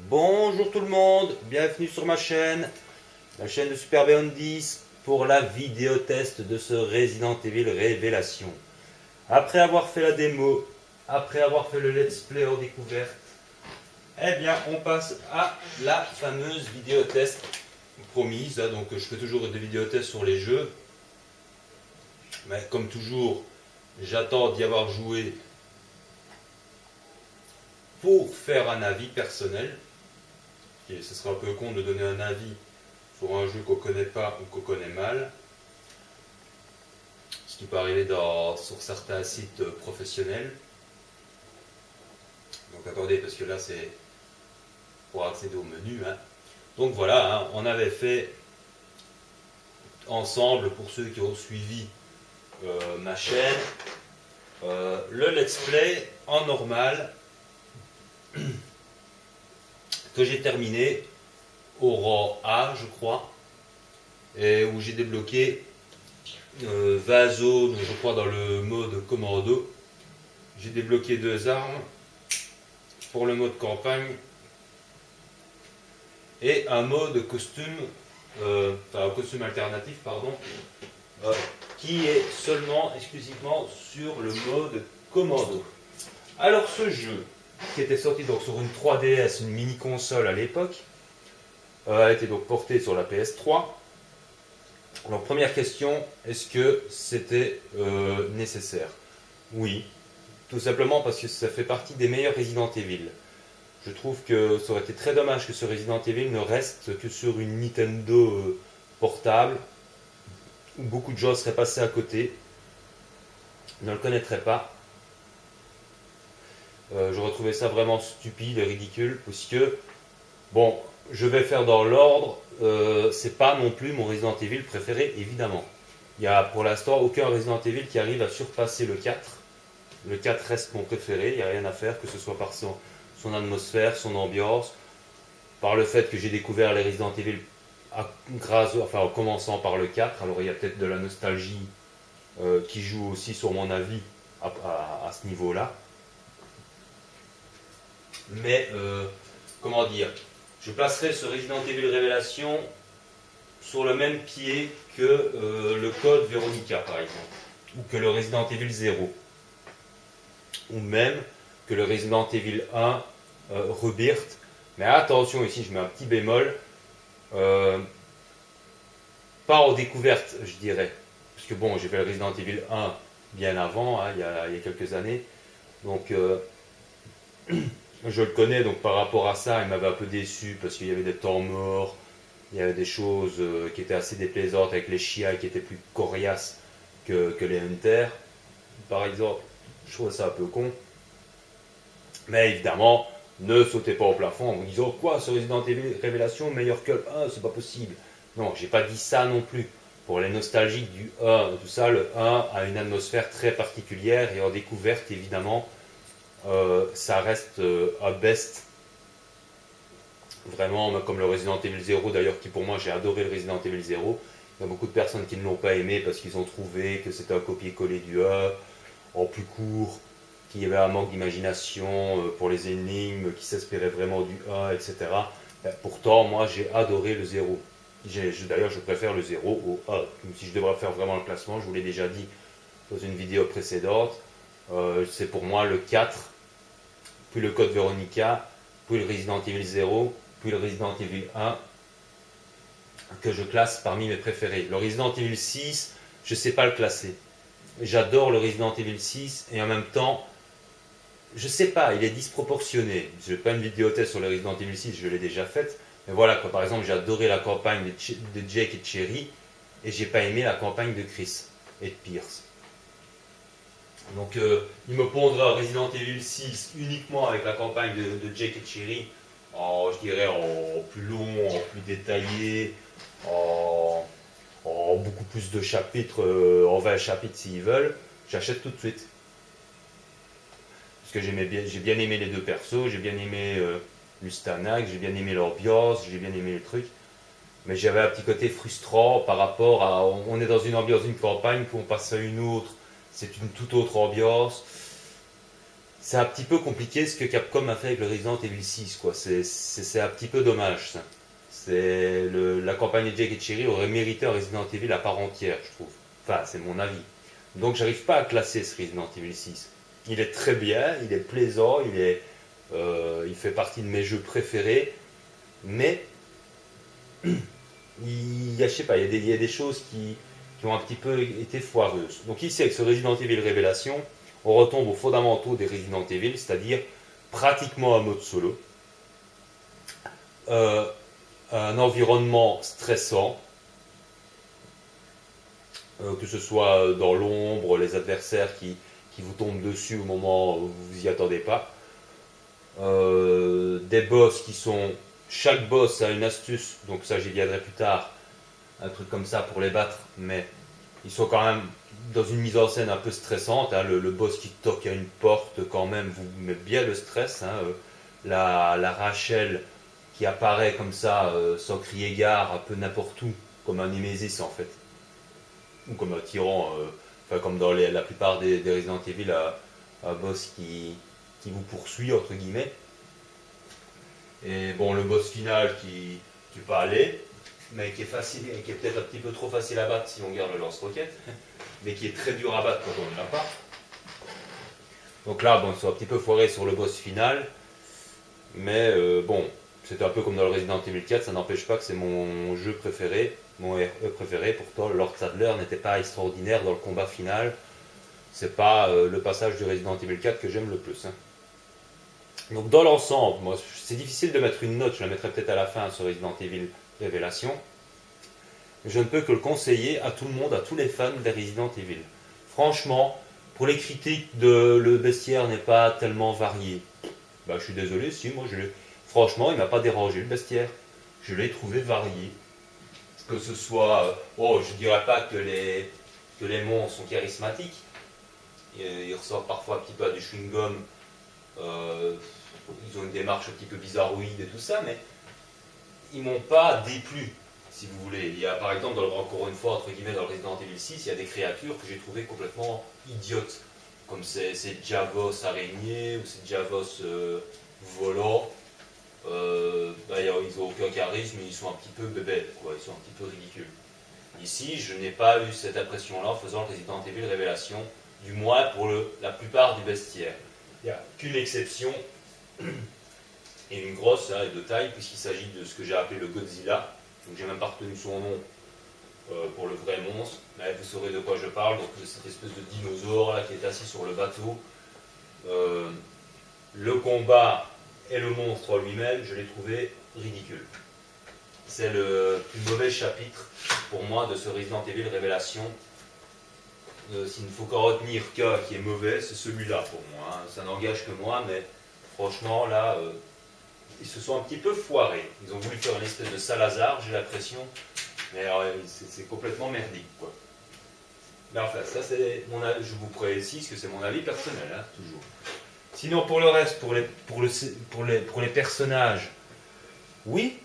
Bonjour tout le monde, bienvenue sur ma chaîne, la chaîne de Super Beyond 10 pour la vidéo test de ce Resident Evil Révélation. Après avoir fait la démo, après avoir fait le let's play hors découverte, eh bien on passe à la fameuse vidéo test promise. Donc je fais toujours des vidéos tests sur les jeux, mais comme toujours j'attends d'y avoir joué pour faire un avis personnel. Et ce serait un peu con de donner un avis sur un jeu qu'on ne connaît pas ou qu'on connaît mal. Ce qui peut arriver sur certains sites professionnels. Donc attendez, parce que là c'est pour accéder au menu. Donc voilà, on avait fait ensemble, pour ceux qui ont suivi ma chaîne, le let's play en normal que j'ai terminé au rang A, je crois, et où j'ai débloqué 20 zones, je crois, dans le mode commando. J'ai débloqué 2 armes pour le mode campagne et un mode costume, un costume alternatif, pardon, qui est seulement, exclusivement sur le mode commando. Alors ce jeu, qui était sorti donc sur une 3DS, une mini console à l'époque, a été donc porté sur la PS3. Alors première question, est-ce que c'était nécessaire? Oui, tout simplement parce que ça fait partie des meilleurs Resident Evil. Je trouve que ça aurait été très dommage que ce Resident Evil ne reste que sur une Nintendo portable, où beaucoup de gens seraient passés à côté, ne le connaîtraient pas. Je retrouvais ça vraiment stupide et ridicule, puisque, bon, je vais faire dans l'ordre, c'est pas non plus mon Resident Evil préféré, évidemment. Il n'y a pour l'instant aucun Resident Evil qui arrive à surpasser le 4. Le 4 reste mon préféré, il n'y a rien à faire, que ce soit par son atmosphère, son ambiance, par le fait que j'ai découvert les Resident Evil en commençant par le 4. Alors il y a peut-être de la nostalgie qui joue aussi sur mon avis à ce niveau-là. Mais, comment dire, je placerai ce Resident Evil Révélation sur le même pied que le Code Veronica, par exemple, ou que le Resident Evil 0, ou même que le Resident Evil 1 Rebirth. Mais attention, ici je mets un petit bémol, pas en découverte, je dirais, parce que bon, j'ai fait le Resident Evil 1 bien avant, il y a quelques années, donc je le connais, donc par rapport à ça, il m'avait un peu déçu parce qu'il y avait des temps morts, il y avait des choses qui étaient assez déplaisantes avec les Shia qui étaient plus coriaces que les Hunters, par exemple. Je trouvais ça un peu con. Mais évidemment, ne sautez pas au plafond en vous disant quoi, ce Resident Evil Révélation meilleur que le 1, c'est pas possible. Non, j'ai pas dit ça non plus. Pour les nostalgiques du 1, tout ça, le 1 a une atmosphère très particulière et en découverte, évidemment. Ça reste un best, vraiment, comme le Resident Evil 0 d'ailleurs, qui pour moi, j'ai adoré le Resident Evil 0. Il y a beaucoup de personnes qui ne l'ont pas aimé parce qu'ils ont trouvé que c'était un copier-coller du 1 en plus court, qu'il y avait un manque d'imagination pour les énigmes, qui s'inspirait vraiment du 1, etc. Pourtant, moi, j'ai adoré le 0. D'ailleurs, je préfère le 0 au 1. Si je devrais faire vraiment le classement, je vous l'ai déjà dit dans une vidéo précédente, c'est pour moi le 4, puis le Code Veronica, puis le Resident Evil 0, puis le Resident Evil 1, que je classe parmi mes préférés. Le Resident Evil 6, je ne sais pas le classer. J'adore le Resident Evil 6, et en même temps, je ne sais pas, il est disproportionné. Je n'ai pas une vidéo test sur le Resident Evil 6, je l'ai déjà faite. Mais voilà, par exemple, j'ai adoré la campagne de Jake et de Cherry, et j'ai pas aimé la campagne de Chris et de Pierce. Donc il me pondra Resident Evil 6 uniquement avec la campagne de Jake et Cherry, je dirais en plus long, en plus détaillé, en beaucoup plus de chapitres, en 20 chapitres s'ils veulent, j'achète tout de suite. Parce que j'ai bien aimé les deux persos, j'ai bien aimé Lustanak, j'ai bien aimé l'ambiance, j'ai bien aimé les trucs. Mais j'avais un petit côté frustrant par rapport à, on est dans une ambiance d'une campagne, puis on passe à une autre, c'est une toute autre ambiance. c'est un petit peu compliqué ce que Capcom a fait avec le Resident Evil 6, quoi. C'est un petit peu dommage, ça. La campagne de Jake et Cherry aurait mérité un Resident Evil à part entière, je trouve. Enfin, c'est mon avis. Donc, j'arrive pas à classer ce Resident Evil 6. Il est très bien, il est plaisant, il fait partie de mes jeux préférés, mais je sais pas, il y a des choses qui ont un petit peu été foireuses. Donc ici, avec ce Resident Evil Révélation, on retombe aux fondamentaux des Resident Evil, c'est-à-dire pratiquement un mode solo, euh, un environnement stressant, que ce soit dans l'ombre, les adversaires qui vous tombent dessus au moment où vous y attendez pas, des boss qui sont... Chaque boss a une astuce, donc ça j'y viendrai plus tard, un truc comme ça pour les battre, mais ils sont quand même dans une mise en scène un peu stressante. Hein. Le boss qui toque à une porte, quand même, vous met bien le stress. Hein. La Rachel qui apparaît comme ça, sans crier gare, un peu n'importe où, comme un Nemesis en fait. Ou comme un tyran, enfin, comme dans la plupart des Resident Evil, un boss qui vous poursuit, entre guillemets. Et bon, le boss final qui peut aller, mais qui est facile, et qui est peut-être un petit peu trop facile à battre si on garde le lance-roquette, mais qui est très dur à battre quand on ne l'a pas. Donc là, bon, ils sont un petit peu foirés sur le boss final, mais bon, c'était un peu comme dans le Resident Evil 4, ça n'empêche pas que c'est mon jeu préféré, mon RE préféré. Pourtant, Lord Sadler n'était pas extraordinaire dans le combat final. C'est pas le passage du Resident Evil 4 que j'aime le plus. Hein. Donc dans l'ensemble, moi, c'est difficile de mettre une note, je la mettrai peut-être à la fin sur Resident Evil Révélation. Je ne peux que le conseiller à tout le monde, à tous les fans des Resident Evil. Franchement, pour les critiques de le bestiaire n'est pas tellement varié, bah, je suis désolé, si, moi franchement, il m'a pas dérangé le bestiaire. Je l'ai trouvé varié. Que ce soit, oh, je dirais pas que les monstres sont charismatiques. Ils ressortent parfois un petit peu à du chewing-gum. Ils ont une démarche un petit peu bizarroïde et tout ça, mais ils m'ont pas déplu, si vous voulez. Il y a par exemple, encore une fois, entre guillemets, dans le Resident Evil 6, il y a des créatures que j'ai trouvées complètement idiotes, comme ces Javos araignées ou ces Javos volants. D'ailleurs, ils n'ont aucun charisme, ils sont un petit peu bébés, quoi. Ils sont un petit peu ridicules. Ici, je n'ai pas eu cette impression-là en faisant le Resident Evil Révélation, du moins pour la plupart du bestiaire. Il n'y a qu'une exception, et une grosse hein, de taille, puisqu'il s'agit de ce que j'ai appelé le Godzilla. Donc j'ai même pas retenu son nom pour le vrai monstre, mais vous saurez de quoi je parle. Donc cette espèce de dinosaure là qui est assis sur le bateau. Le combat et le monstre lui-même, je l'ai trouvé ridicule. C'est le plus mauvais chapitre pour moi de ce Resident Evil Révélation. S'il ne faut qu'en retenir qu'un qui est mauvais, c'est celui-là pour moi. Hein. Ça n'engage que moi, mais franchement, là, ils se sont un petit peu foirés. Ils ont voulu faire une espèce de Salazar, j'ai l'impression, mais c'est complètement merdique, quoi. Mais enfin, ça, c'est mon avis. Je vous précise que c'est mon avis personnel, hein, toujours. Sinon, pour le reste, pour les personnages, oui,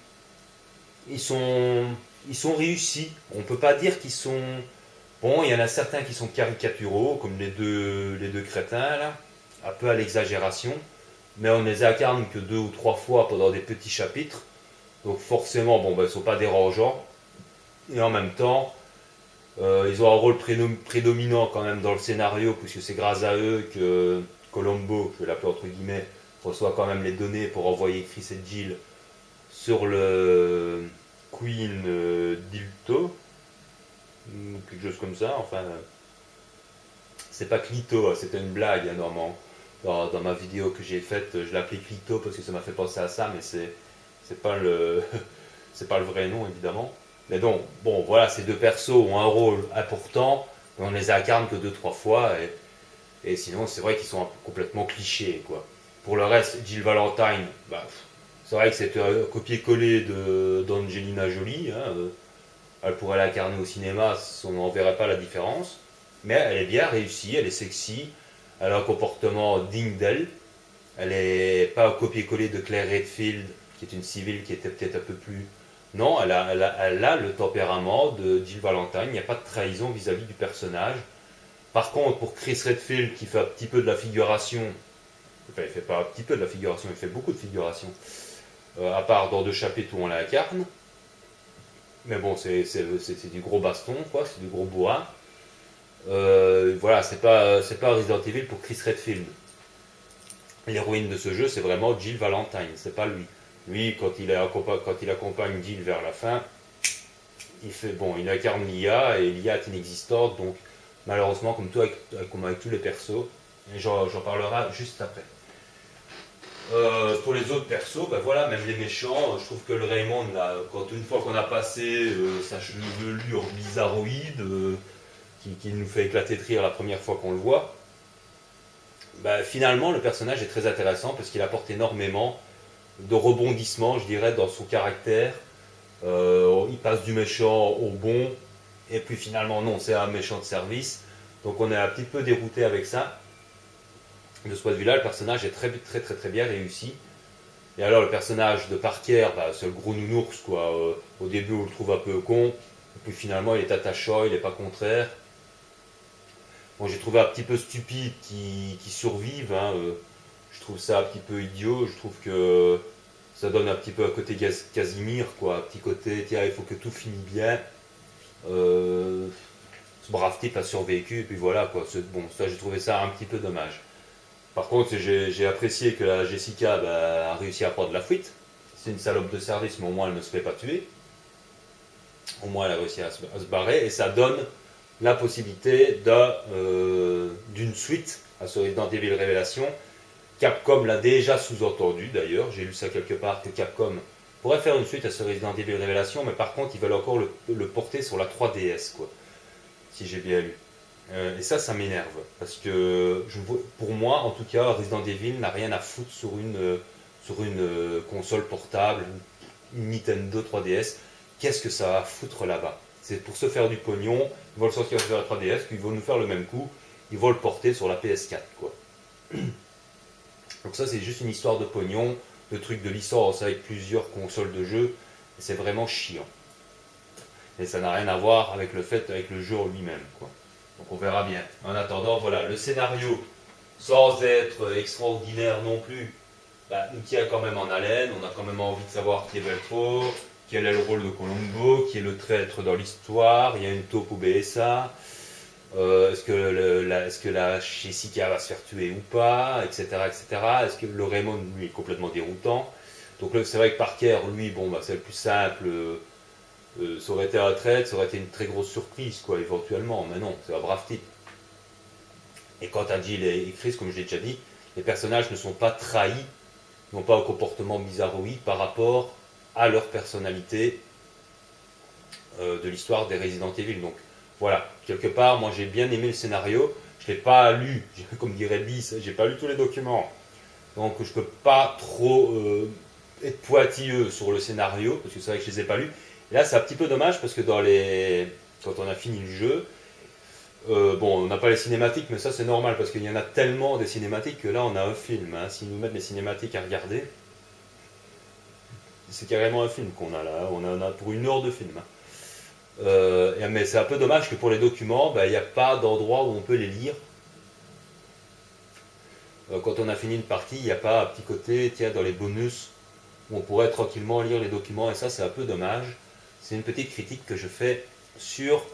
ils sont réussis. On ne peut pas dire qu'ils sont... Bon, il y en a certains qui sont caricaturaux, comme les deux crétins, là, un peu à l'exagération, mais on ne les incarne que 2 ou 3 fois pendant des petits chapitres, donc forcément, bon, ben, ils ne sont pas dérangeants, et en même temps, ils ont un rôle prédominant quand même dans le scénario, puisque c'est grâce à eux que Colombo, je vais l'appeler entre guillemets, reçoit quand même les données pour envoyer Chris et Jill sur le Queen d'Ilto, quelque chose comme ça, enfin, c'est pas Clito, c'était une blague, hein, normalement. Dans ma vidéo que j'ai faite, je l'ai appelé Clito parce que ça m'a fait penser à ça, mais c'est pas c'est pas le vrai nom évidemment. Mais donc, bon, voilà, ces deux persos ont un rôle important, mais on les incarne que 2-3 fois, et sinon, c'est vrai qu'ils sont complètement clichés, quoi. Pour le reste, Jill Valentine, bah, c'est vrai que c'est un copier-coller d'Angelina Jolie, hein, elle pourrait l'incarner au cinéma, on n'en verrait pas la différence, mais elle est bien réussie, elle est sexy, elle a un comportement digne d'elle, elle n'est pas un copier-coller de Claire Redfield, qui est une civile qui était peut-être un peu plus... Non, elle a le tempérament de Jill Valentine, il n'y a pas de trahison vis-à-vis du personnage. Par contre, pour Chris Redfield, qui fait un petit peu de la figuration, Enfin, il fait pas un petit peu de la figuration, il fait beaucoup de figuration. À part dans 2 chapitres où on l'incarne. Mais bon, c'est du gros baston, quoi, c'est du gros bois. Voilà, c'est pas Resident Evil pour Chris Redfield. L'héroïne de ce jeu, c'est vraiment Jill Valentine, c'est pas lui. Lui, quand il accompagne Jill vers la fin, il incarne l'IA et l'IA est inexistante, donc malheureusement, comme avec tous les persos, et j'en parlerai juste après. Pour les autres persos, ben voilà, même les méchants, je trouve que le Raymond, là, une fois qu'on a passé sa chevelure bizarroïde, qui nous fait éclater de rire la première fois qu'on le voit, ben, finalement le personnage est très intéressant parce qu'il apporte énormément de rebondissements, je dirais, dans son caractère. Il passe du méchant au bon, et puis finalement non, c'est un méchant de service, donc on est un petit peu dérouté avec ça. De ce point de vue-là, le personnage est très très très très bien réussi. Et alors le personnage de Parker, bah, c'est le gros nounours quoi. Au début on le trouve un peu con, et puis finalement il est attachant, il n'est pas contraire. Bon, j'ai trouvé un petit peu stupide qui survive, hein, je trouve ça un petit peu idiot, je trouve que ça donne un petit peu un côté Casimir quoi, un petit côté tiens il faut que tout finisse bien. Euh, Ce brave type a survécu, et puis voilà quoi. Bon, ça j'ai trouvé ça un petit peu dommage. Par contre, j'ai apprécié que la Jessica bah, a réussi à prendre la fuite. C'est une salope de service, mais au moins elle ne se fait pas tuer. Au moins elle a réussi à se barrer, et ça donne la possibilité d'une suite à ce Resident Evil Révélation. Capcom l'a déjà sous-entendu d'ailleurs, j'ai lu ça quelque part, que Capcom pourrait faire une suite à ce Resident Evil Révélation, mais par contre ils veulent encore le porter sur la 3DS, quoi, si j'ai bien lu. Et ça m'énerve. Parce que, pour moi, en tout cas, Resident Evil n'a rien à foutre sur une console portable, une Nintendo 3DS. Qu'est-ce que ça va foutre là-bas? C'est pour se faire du pognon, ils vont le sortir sur la 3DS, puis ils vont nous faire le même coup, ils vont le porter sur la PS4, quoi. Donc ça, c'est juste une histoire de pognon, de trucs de licence avec plusieurs consoles de jeux, et c'est vraiment chiant. Et ça n'a rien à voir avec avec le jeu en lui-même, quoi. Donc on verra bien. En attendant, voilà, le scénario, sans être extraordinaire non plus, bah, nous tient quand même en haleine. On a quand même envie de savoir qui est Beltro, quel est le rôle de Colombo, qui est le traître dans l'histoire. Il y a une taupe au BSA. Est-ce que la Jessica va se faire tuer ou pas, etc., etc. Est-ce que le Raymond, lui, est complètement déroutant. Donc c'est vrai que Parker, lui, bon, bah, c'est le plus simple. Ça aurait été un traître, ça aurait été une très grosse surprise, quoi, éventuellement. Mais non, c'est un brave type. Et quant à Jill et Chris, comme je l'ai déjà dit, les personnages ne sont pas trahis, n'ont pas un comportement bizarroïde par rapport à leur personnalité de l'histoire des Resident Evil. Donc voilà, quelque part, moi j'ai bien aimé le scénario. Je ne l'ai pas lu, comme dirait Bis, j'ai pas lu tous les documents. Donc je ne peux pas trop être pointilleux sur le scénario, parce que c'est vrai que je ne les ai pas lus. Et là, c'est un petit peu dommage parce que quand on a fini le jeu, bon, on n'a pas les cinématiques, mais ça c'est normal parce qu'il y en a tellement des cinématiques que là on a un film. Hein. S'ils nous mettent les cinématiques à regarder, c'est carrément un film qu'on a là. On en a pour 1 heure de film. Hein. Mais c'est un peu dommage que pour les documents, il n'y a pas d'endroit où on peut les lire. Quand on a fini une partie, il n'y a pas un petit côté, tiens, dans les bonus, où on pourrait tranquillement lire les documents, et ça c'est un peu dommage. C'est une petite critique que je fais sur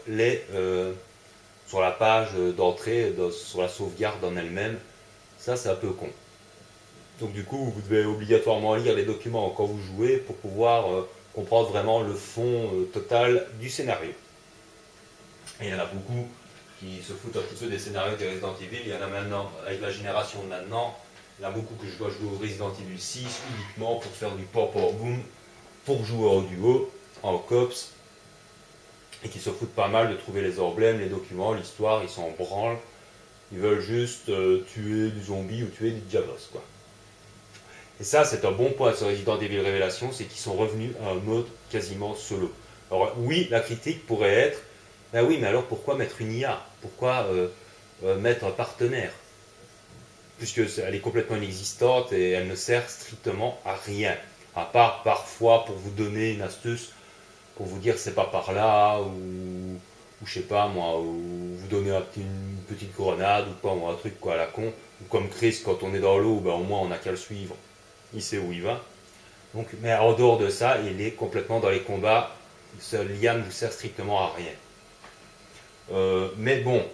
sur la page d'entrée, sur la sauvegarde en elle-même. Ça c'est un peu con. Donc du coup, vous devez obligatoirement lire les documents quand vous jouez pour pouvoir comprendre vraiment le fond total du scénario. Et il y en a beaucoup qui se foutent un petit peu des scénarios des Resident Evil. Il y en a maintenant, avec la génération de maintenant, il y en a beaucoup que je dois jouer au Resident Evil 6 uniquement pour faire du pop boom, pour jouer en duo, en cops, et qui se foutent pas mal de trouver les emblèmes, les documents, l'histoire, ils s'en branlent. Ils veulent juste tuer du zombie ou tuer du diablos, quoi. Et ça, c'est un bon point sur Resident Evil Révélation, c'est qu'ils sont revenus à un mode quasiment solo. Alors oui, la critique pourrait être, ben oui, mais alors pourquoi mettre une IA? Pourquoi mettre un partenaire? Puisque elle est complètement inexistante et elle ne sert strictement à rien. À part parfois pour vous donner une astuce, pour vous dire c'est pas par là, ou je sais pas moi, ou vous donnez une petite grenade, ou quoi, ou un truc quoi à la con, ou comme Chris, quand on est dans l'eau, ben, au moins on n'a qu'à le suivre, il sait où il va. Donc, mais en dehors de ça, il est complètement dans les combats, l'IA ne vous sert strictement à rien. Mais bon,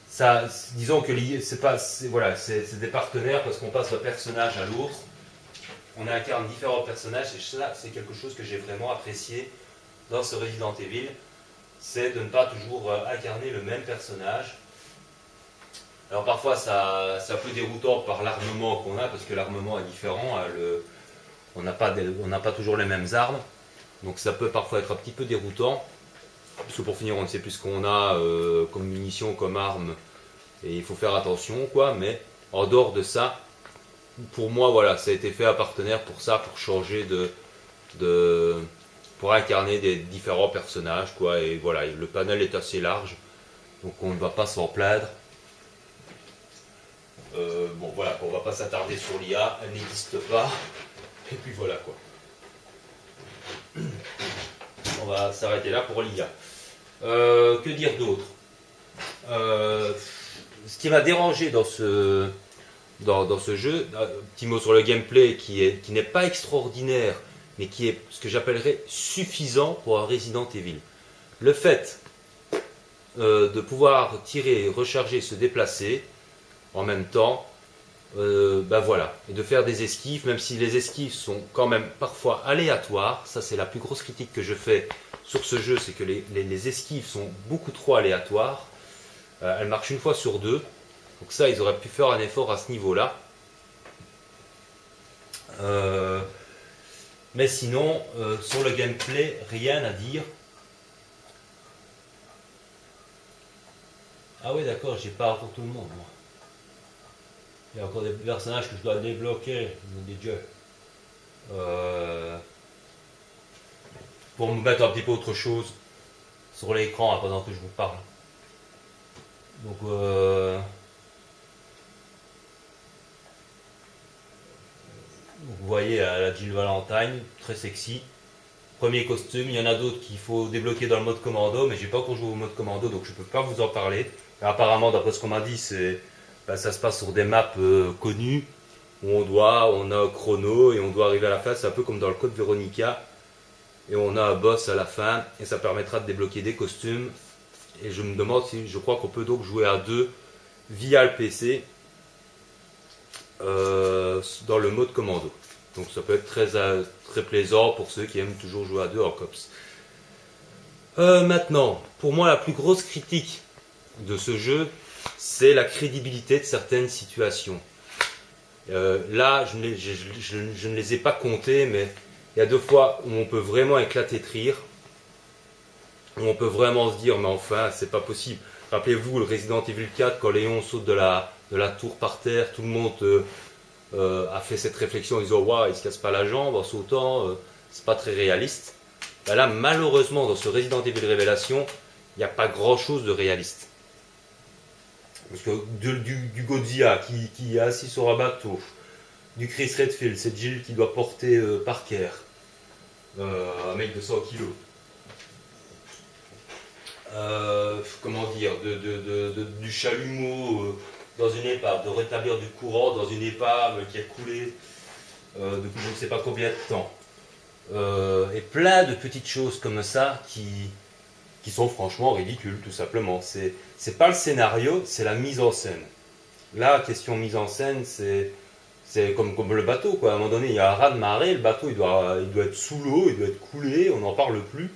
ça, disons que c'est pas, voilà, c'est des partenaires parce qu'on passe d'un personnage à l'autre. On incarne différents personnages et ça, c'est quelque chose que j'ai vraiment apprécié dans ce Resident Evil, c'est de ne pas toujours incarner le même personnage. Alors parfois, c'est un peu déroutant par l'armement qu'on a parce que l'armement est différent. Hein, on n'a pas toujours les mêmes armes, donc ça peut parfois être un petit peu déroutant. Parce que pour finir, on ne sait plus ce qu'on a comme munitions, comme armes, et il faut faire attention, quoi. Mais en dehors de ça, pour moi, voilà, ça a été fait à partenaire pour ça, pour changer pour incarner des différents personnages, quoi. Et voilà, le panel est assez large, donc on ne va pas s'en plaindre. Bon, voilà, on ne va pas s'attarder sur l'IA, elle n'existe pas. Et puis voilà, quoi. On va s'arrêter là pour l'IA. Que dire d'autre? Ce qui m'a dérangé dans ce jeu, un petit mot sur le gameplay qui n'est pas extraordinaire, mais qui est ce que j'appellerais suffisant pour un Resident Evil. Le fait de pouvoir tirer, recharger, se déplacer en même temps, ben voilà, et de faire des esquives, même si les esquives sont quand même parfois aléatoires. Ça, c'est la plus grosse critique que je fais sur ce jeu, c'est que les esquives sont beaucoup trop aléatoires. Elles marchent une fois sur deux. Donc ça, ils auraient pu faire un effort à ce niveau-là. Mais sinon, sur le gameplay, rien à dire. Ah oui, d'accord, j'ai pas encore tout le monde, moi. Il y a encore des personnages que je dois débloquer, des dieux. Pour me mettre un petit peu autre chose sur l'écran hein, pendant que je vous parle. Donc, vous voyez la Jill Valentine, très sexy. Premier costume, il y en a d'autres qu'il faut débloquer dans le mode commando, mais j'ai pas encore joué au mode commando, donc je peux pas vous en parler. Et apparemment, d'après ce qu'on m'a dit, ça se passe sur des maps connues, où on a un chrono et on doit arriver à la fin. C'est un peu comme dans le code Veronica, et on a un boss à la fin, et ça permettra de débloquer des costumes. Et je me demande si je crois qu'on peut donc jouer à deux via le PC dans le mode commando. Donc ça peut être très plaisant pour ceux qui aiment toujours jouer à deux en cops. Maintenant, pour moi la plus grosse critique de ce jeu, c'est la crédibilité de certaines situations. Là, je ne les ai pas comptées, mais il y a deux fois où on peut vraiment éclater de rire, où on peut vraiment se dire, mais enfin, c'est pas possible. Rappelez-vous, le Resident Evil 4, quand Léon saute de la tour par terre, tout le monde a fait cette réflexion en disant, waouh, il se casse pas la jambe en sautant, c'est pas très réaliste. Ben là, malheureusement, dans ce Resident Evil Révélation, il n'y a pas grand-chose de réaliste. Parce que du Godzilla qui est assis sur un bateau, du Chris Redfield, c'est Jill qui doit porter Parker, un mec de 100 kilos. Comment dire, du chalumeau dans une épave, de rétablir du courant dans une épave qui a coulé depuis je ne sais pas combien de temps. Et plein de petites choses comme ça qui sont franchement ridicules, tout simplement. C'est pas le scénario, c'est la mise en scène. Là, question mise en scène, c'est comme le bateau, quoi. À un moment donné, il y a un raz-de-marée, le bateau il doit être sous l'eau, il doit être coulé, on n'en parle plus.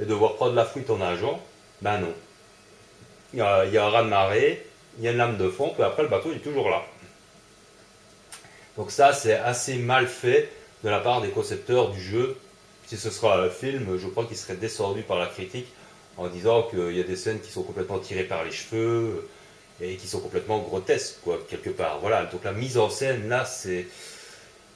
Et devoir prendre la fuite en nageant, ben non. Il y a un raz-de-marée, il y a une lame de fond, puis après le bateau il est toujours là. Donc ça, c'est assez mal fait de la part des concepteurs du jeu. Si ce sera un film, je crois qu'il serait descendu par la critique en disant qu'il y a des scènes qui sont complètement tirées par les cheveux et qui sont complètement grotesques, quoi, quelque part. Voilà, donc la mise en scène, là,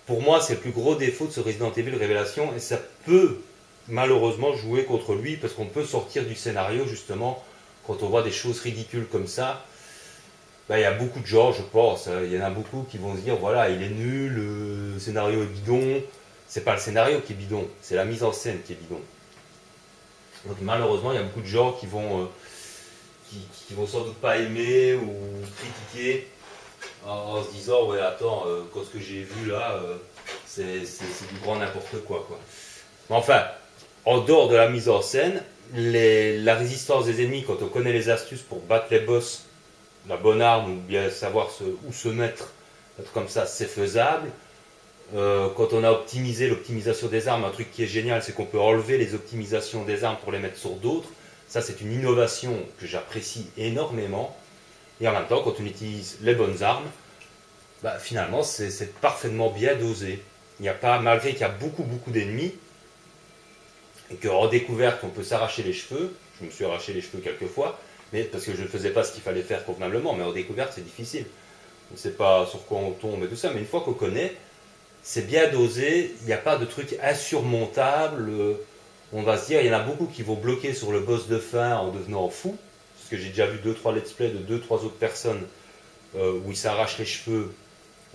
pour moi, c'est le plus gros défaut de ce Resident Evil Révélation, et ça peut malheureusement jouer contre lui, parce qu'on peut sortir du scénario, justement, quand on voit des choses ridicules comme ça. Il y a beaucoup de gens, je pense, il y en a beaucoup qui vont se dire, voilà, il est nul, le scénario est bidon. C'est pas le scénario qui est bidon, c'est la mise en scène qui est bidon. Donc malheureusement, il y a beaucoup de gens qui vont qui vont sans doute pas aimer ou critiquer en se disant ouais attends, quand ce que j'ai vu là, c'est du grand n'importe quoi, quoi. Mais enfin, en dehors de la mise en scène, la résistance des ennemis, quand on connaît les astuces pour battre les boss, la bonne arme ou bien savoir où se mettre, un truc comme ça, c'est faisable. Quand on a optimisé l'optimisation des armes, un truc qui est génial, c'est qu'on peut enlever les optimisations des armes pour les mettre sur d'autres. Ça, c'est une innovation que j'apprécie énormément. Et en même temps, quand on utilise les bonnes armes, bah, finalement, c'est parfaitement bien dosé. Il n'y a pas, malgré qu'il y a beaucoup d'ennemis, et qu'en découverte, on peut s'arracher les cheveux. Je me suis arraché les cheveux quelques fois, mais parce que je ne faisais pas ce qu'il fallait faire convenablement. Mais en découverte, c'est difficile. On ne sait pas sur quoi on tombe et tout ça. Mais une fois qu'on connaît, c'est bien dosé. Il n'y a pas de truc insurmontable. On va se dire, il y en a beaucoup qui vont bloquer sur le boss de fin en devenant fou. Parce que j'ai déjà vu 2-3 let's play de 2-3 autres personnes où ils s'arrachent les cheveux,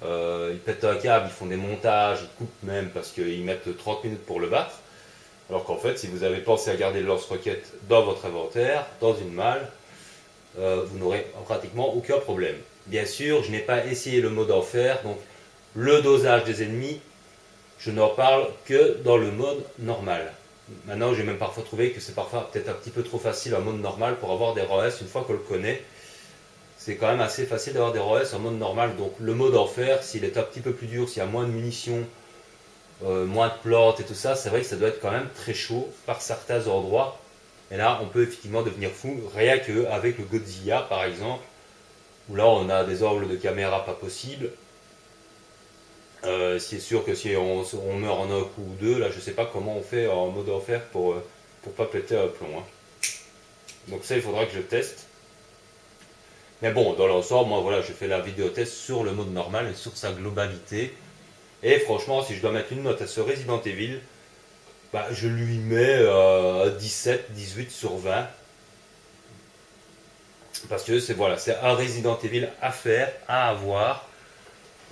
ils pètent un câble, ils font des montages, ils coupent même parce qu'ils mettent 30 minutes pour le battre. Alors qu'en fait, si vous avez pensé à garder le lance-roquette dans votre inventaire, dans une malle, vous n'aurez pratiquement aucun problème. Bien sûr, je n'ai pas essayé le mode enfer, donc le dosage des ennemis, je n'en parle que dans le mode normal. Maintenant, j'ai même parfois trouvé que c'est parfois peut-être un petit peu trop facile en mode normal pour avoir des ROS une fois qu'on le connaît. C'est quand même assez facile d'avoir des ROS en mode normal. Donc le mode enfer, s'il est un petit peu plus dur, s'il y a moins de munitions, moins de plantes et tout ça, c'est vrai que ça doit être quand même très chaud par certains endroits. Et là, on peut effectivement devenir fou, rien qu'avec le Godzilla par exemple, où là on a des angles de caméra pas possibles. C'est sûr que si on meurt en un coup ou deux, là je sais pas comment on fait en mode enfer pour pas péter un plomb. Hein. Donc ça il faudra que je teste. Mais bon, dans l'ensemble, moi voilà, je fais la vidéo test sur le mode normal et sur sa globalité. Et franchement, si je dois mettre une note à ce Resident Evil, bah, je lui mets 17, 18 sur 20. Parce que c'est voilà, c'est un Resident Evil à faire, à avoir.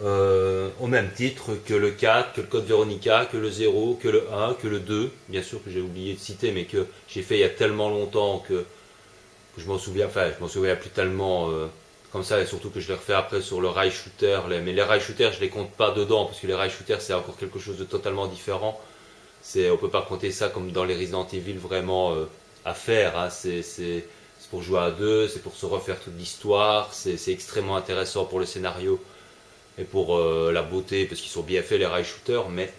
Au même titre que le 4, que le Code Veronica, que le 0, que le 1, que le 2, bien sûr que j'ai oublié de citer, mais que j'ai fait il y a tellement longtemps que je m'en souviens, enfin je m'en souviens plus tellement comme ça, et surtout que je les refais après sur le rail shooter, mais les rail shooters je les compte pas dedans, parce que les rail shooters c'est encore quelque chose de totalement différent, on peut pas compter ça comme dans les Resident Evil vraiment à faire, hein. C'est pour jouer à deux, c'est pour se refaire toute l'histoire, c'est extrêmement intéressant pour le scénario, et pour la beauté parce qu'ils sont bien faits les rail shooters, mais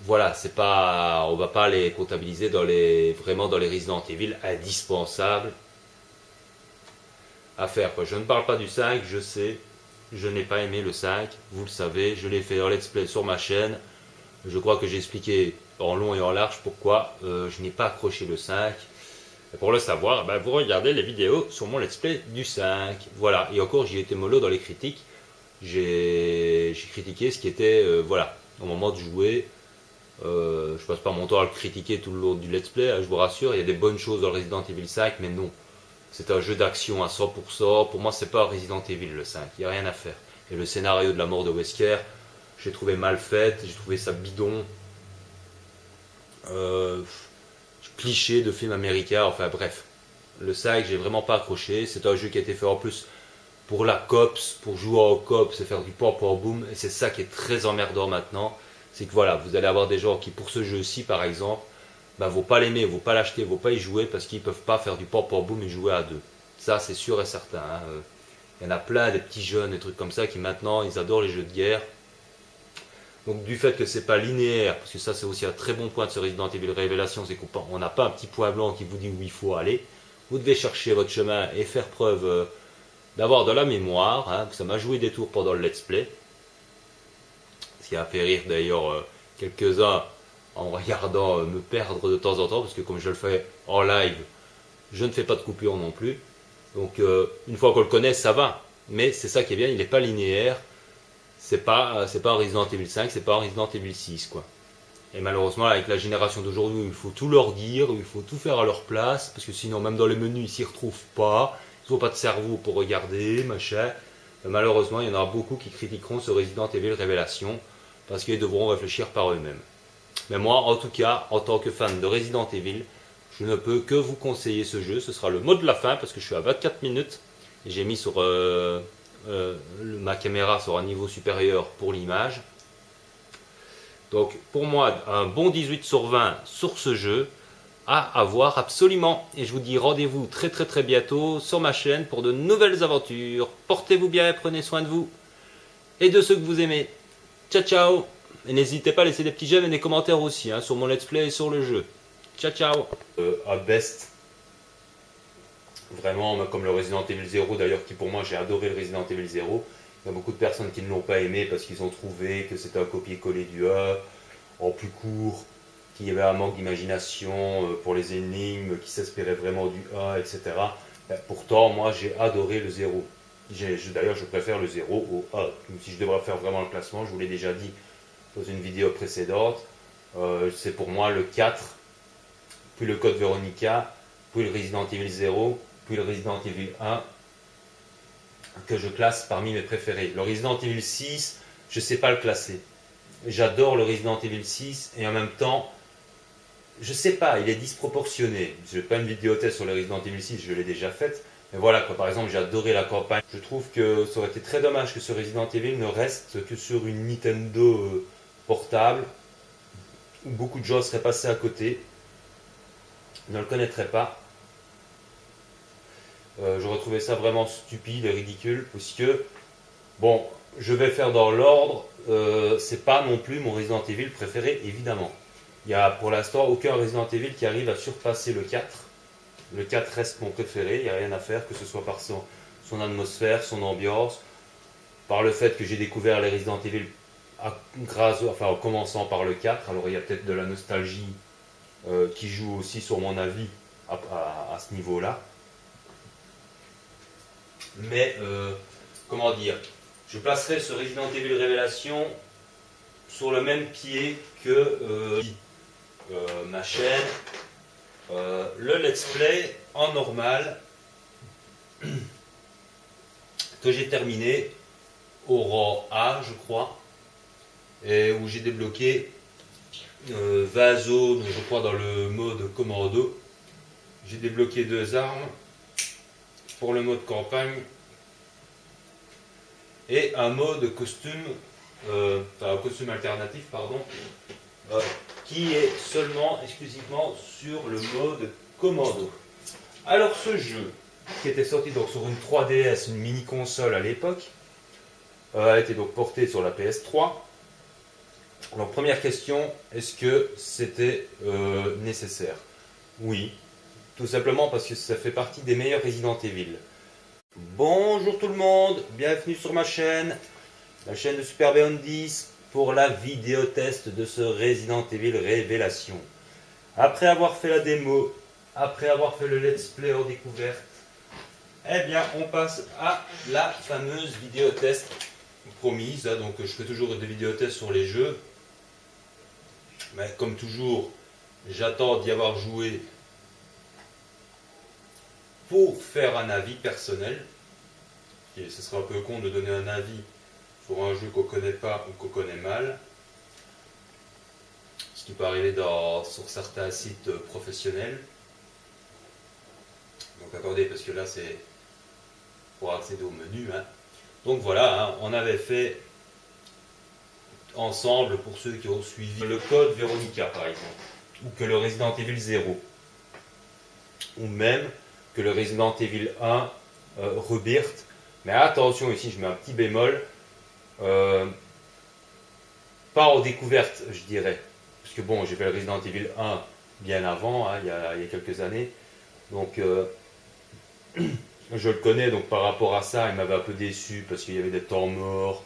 voilà, c'est pas, on va pas les comptabiliser vraiment dans les Resident Evil indispensables à faire, quoi. Je ne parle pas du 5, je sais, je n'ai pas aimé le 5, vous le savez, je l'ai fait en let's play sur ma chaîne, je crois que j'ai expliqué en long et en large pourquoi je n'ai pas accroché le 5. Et pour le savoir, ben, vous regardez les vidéos sur mon let's play du 5, voilà, et encore j'y étais mollo dans les critiques. J'ai critiqué ce qui était, voilà, au moment de jouer, je passe pas mon temps à le critiquer tout le long du let's play, je vous rassure, il y a des bonnes choses dans le Resident Evil 5, mais non, c'est un jeu d'action à 100%, pour moi c'est pas un Resident Evil le 5, il n'y a rien à faire. Et le scénario de la mort de Wesker, j'ai trouvé mal fait, j'ai trouvé ça bidon, cliché de film américain, enfin bref. Le 5, j'ai vraiment pas accroché, c'est un jeu qui a été fait en plus pour la cops, pour jouer en cops et faire du port boom, et c'est ça qui est très emmerdant maintenant, c'est que voilà, vous allez avoir des gens qui pour ce jeu-ci par exemple, bah, vont pas l'aimer, vont pas l'acheter, vont pas y jouer parce qu'ils peuvent pas faire du port boom et jouer à deux. Ça c'est sûr et certain. Hein. Il y en a plein des petits jeunes, des trucs comme ça qui maintenant ils adorent les jeux de guerre. Donc du fait que c'est pas linéaire, parce que ça c'est aussi un très bon point de ce Resident Evil Révélation, c'est qu'on n'a pas un petit point blanc qui vous dit où il faut aller. Vous devez chercher votre chemin et faire preuve d'avoir de la mémoire, hein. Ça m'a joué des tours pendant le let's play, ce qui a fait rire d'ailleurs quelques-uns en regardant me perdre de temps en temps, parce que comme je le fais en live, je ne fais pas de coupure non plus, donc une fois qu'on le connaît ça va, mais c'est ça qui est bien, il n'est pas linéaire, c'est pas un Resident Evil 5, c'est pas un Resident Evil 6 quoi. Et malheureusement avec la génération d'aujourd'hui, il faut tout leur dire, il faut tout faire à leur place, parce que sinon même dans les menus ils s'y retrouvent pas. Ils n'ont pas de cerveau pour regarder, machin. Malheureusement, il y en aura beaucoup qui critiqueront ce Resident Evil Révélation parce qu'ils devront réfléchir par eux-mêmes. Mais moi, en tout cas, en tant que fan de Resident Evil, Je ne peux que vous conseiller ce jeu. Ce sera le mot de la fin parce que je suis à 24 minutes. J'ai mis sur ma caméra sur un niveau supérieur pour l'image. Donc pour moi, un bon 18 sur 20 sur ce jeu à avoir absolument. Et je vous dis rendez-vous très bientôt sur ma chaîne pour de nouvelles aventures. Portez-vous bien, prenez soin de vous et de ceux que vous aimez. Ciao ciao. Et n'hésitez pas à laisser des petits j'aime et des commentaires aussi sur mon let's play et sur le jeu. Ciao ciao. À best. Vraiment, comme le Resident Evil 0 d'ailleurs, qui pour moi j'ai adoré le Resident Evil 0. Il y a beaucoup de personnes qui ne l'ont pas aimé parce qu'ils ont trouvé que c'était un copier-coller du 1 en plus court, qu'il y avait un manque d'imagination pour les énigmes, qui s'inspirait vraiment du 1, etc. Pourtant, moi j'ai adoré le 0. D'ailleurs, je préfère le 0 au 1. Si je devrais faire vraiment le classement, je vous l'ai déjà dit dans une vidéo précédente, c'est pour moi le 4, puis le Code Veronica, puis le Resident Evil 0, puis le Resident Evil 1, que je classe parmi mes préférés. Le Resident Evil 6, je ne sais pas le classer. J'adore le Resident Evil 6 et en même temps, je ne sais pas, il est disproportionné. Je n'ai pas une vidéo test sur le Resident Evil 6, je l'ai déjà faite. Mais voilà, par exemple, j'ai adoré la campagne. Je trouve que ça aurait été très dommage que ce Resident Evil ne reste que sur une Nintendo portable, où beaucoup de gens seraient passés à côté, ne le connaîtraient pas. Je retrouvais ça vraiment stupide et ridicule, puisque, bon, je vais faire dans l'ordre, c'est pas non plus mon Resident Evil préféré, évidemment. Il n'y a pour l'instant aucun Resident Evil qui arrive à surpasser le 4. Le 4 reste mon préféré, il n'y a rien à faire, que ce soit par son atmosphère, son ambiance, par le fait que j'ai découvert les Resident Evil en commençant par le 4, alors il y a peut-être de la nostalgie qui joue aussi sur mon avis à ce niveau-là. Mais, comment dire, je placerai ce Resident Evil Révélation sur le même pied que ma chaîne, le let's play en normal, que j'ai terminé au rang A, je crois, et où j'ai débloqué 20 zones, je crois, dans le mode commando. J'ai débloqué 2 armes pour le mode campagne et un mode costume, un costume alternatif, pardon, qui est exclusivement sur le mode commando. Alors ce jeu, qui était sorti donc sur une 3DS, une mini console à l'époque, a été donc porté sur la PS3. Alors première question, est-ce que c'était nécessaire? Oui, tout simplement parce que ça fait partie des meilleurs Resident Evil. Bonjour tout le monde, bienvenue sur ma chaîne, la chaîne de Super Beyond 10, pour la vidéo test de ce Resident Evil Révélation. Après avoir fait la démo, après avoir fait le let's play en découverte, eh bien on passe à la fameuse vidéo test promise. Donc je fais toujours des vidéos tests sur les jeux, mais comme toujours, j'attends d'y avoir joué pour faire un avis personnel. Et ce serait un peu con de donner un avis sur un jeu qu'on ne connaît pas ou qu'on connaît mal, ce qui peut arriver sur certains sites professionnels. Donc attendez, parce que là c'est pour accéder au menu. Donc voilà, on avait fait ensemble, pour ceux qui ont suivi, le Code Veronica par exemple, ou que le Resident Evil 0, ou même que le Resident Evil 1 Rebirth. Mais attention, ici je mets un petit bémol, pas en découverte je dirais, parce que bon, j'ai fait le Resident Evil 1 bien avant, il y a quelques années, donc je le connais, donc par rapport à ça il m'avait un peu déçu parce qu'il y avait des temps morts,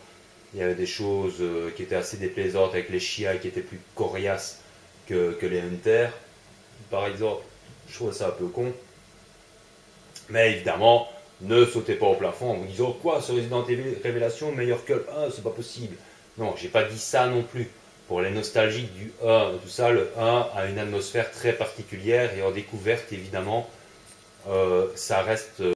il y avait des choses qui étaient assez déplaisantes avec les Shia qui étaient plus coriaces que les Hunters par exemple. Je trouve ça un peu con, mais évidemment ne sautez pas au plafond en vous disant quoi, ce Resident Evil Révélation meilleur que le 1, c'est pas possible. Non, j'ai pas dit ça non plus. Pour les nostalgiques du 1, tout ça, le 1 a une atmosphère très particulière et en découverte évidemment, ça reste